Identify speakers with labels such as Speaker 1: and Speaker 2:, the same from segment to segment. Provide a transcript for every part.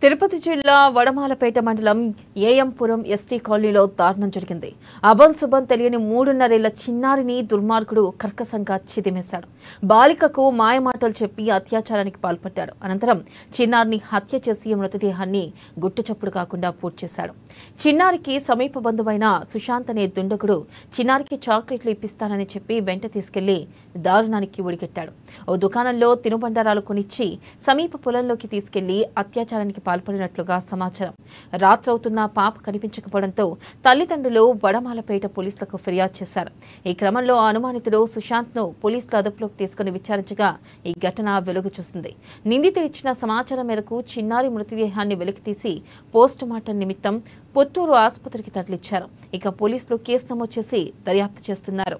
Speaker 1: తిరుపతి జిల్లా వడమాలపేట మండలం ఏఎంపురం ఎస్టీ కాలనీలో దారుణం జరిగింది. అబన్ సుబన్ తెలియని 3.5 ఏళ్ల చిన్నారిని దుర్మార్గుడు కర్కశంగా చిదిమేశాడు. బాలికకు మాయమాటలు చెప్పి అత్యాచారానికి పాల్పడ్డాడు. అనంతరం చిన్నారిని హత్య చేసి మృతదేహాన్ని గుట్టుచప్పుడు కాకుండా పూర్తి చేశాడు. చిన్నారికి సమీప బంధువైన సుశాంత్ అనే దుండగుడు చిన్నారికి చాక్లెట్లు ఇప్పిస్తానని చెప్పి వెంట తీసుకెళ్లి దారుణానికి ఒడిగట్టాడు. ఓ దుకాణంలో తినుబండారాలు కొనిచ్చి సమీప పొలంలోకి తీసుకెళ్లి అత్యాచారానికి పాల్పడినట్లుగా సమాచారం. రాత్రవుతున్న పాప కనిపించకపోవడంతో తల్లిదండ్రులు వడమాలపేట పోలీసులకు ఫిర్యాదు చేశారు. ఈ క్రమంలో అనుమానితుడు సుశాంత్ ను పోలీసులు అదుపులోకి తీసుకుని విచారించగా ఈ ఘటన వెలుగు చూసింది. నిందితుడు ఇచ్చిన సమాచారం మేరకు చిన్నారి మృతదేహాన్ని వెలికితీసి పోస్టుమార్టం నిమిత్తం పుత్తూరు ఆసుపత్రికి తరలించారు. ఇక పోలీసులు కేసు నమోదు చేసి దర్యాప్తు చేస్తున్నారు.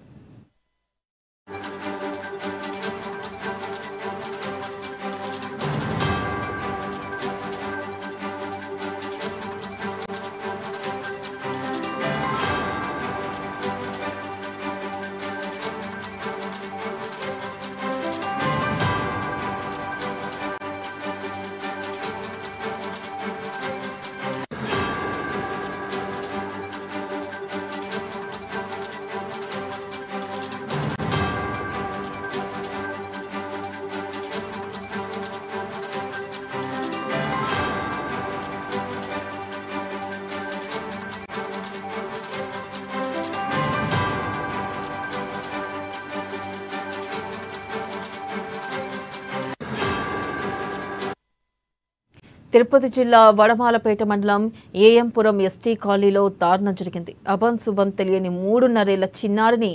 Speaker 1: తిరుపతి జిల్లా వడమాలపేట మండలం ఏఎంపురం ఎస్టీ కాలనీలో దారుణం జరిగింది. అబన్ సుబం తెలియని 3.5 ఏళ్ల చిన్నారిని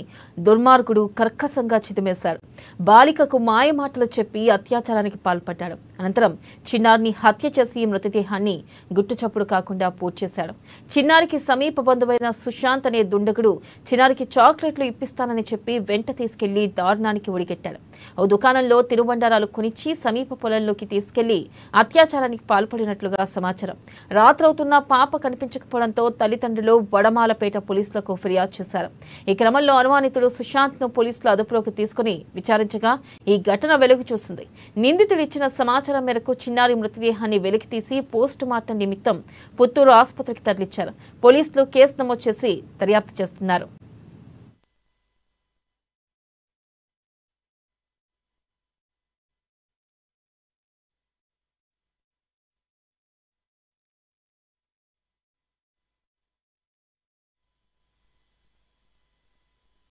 Speaker 1: దుర్మార్గుడు కర్కశంగా చిదిమేశాడు. బాలికకు మాయమాటలు చెప్పి అత్యాచారానికి పాల్పడ్డాడు. అనంతరం చిన్నారిని హత్య చేసి మృతదేహాన్ని గుట్టుచప్పుడు కాకుండా పూర్తి చేశాడు. చిన్నారికి సమీప బంధువైన సుశాంత్ అనే దుండగుడు చిన్నారికి చాక్లెట్లు ఇప్పిస్తానని చెప్పి వెంట తీసుకెళ్లి దారుణానికి ఒడిగట్టాడు. ఓ దుకాణంలో తినుబండారాలు కొనిచ్చి సమీప పొలంలోకి తీసుకెళ్లి అత్యాచారానికి పాల్పడినట్లుగా సమాచారం. రాత్రవుతున్న పాప కనిపించకపోవడంతో తల్లిదండ్రులు వడమాలపేట పోలీసులకు ఫిర్యాదు చేశారు. ఈ క్రమంలో అనుమానితుడు సుశాంత్ ను పోలీసులు అదుపులోకి తీసుకుని విచారించగా ఈ ఘటన వెలుగు చూసింది. నిందితుడు ఇచ్చిన సమాచారం మేరకు చిన్నారి మృతదేహాన్ని వెలికితీసి పోస్టుమార్టం నిమిత్తం పుత్తూరు ఆసుపత్రికి తరలించారు. పోలీసులు కేసు నమోదు చేసి దర్యాప్తు చేస్తున్నారు.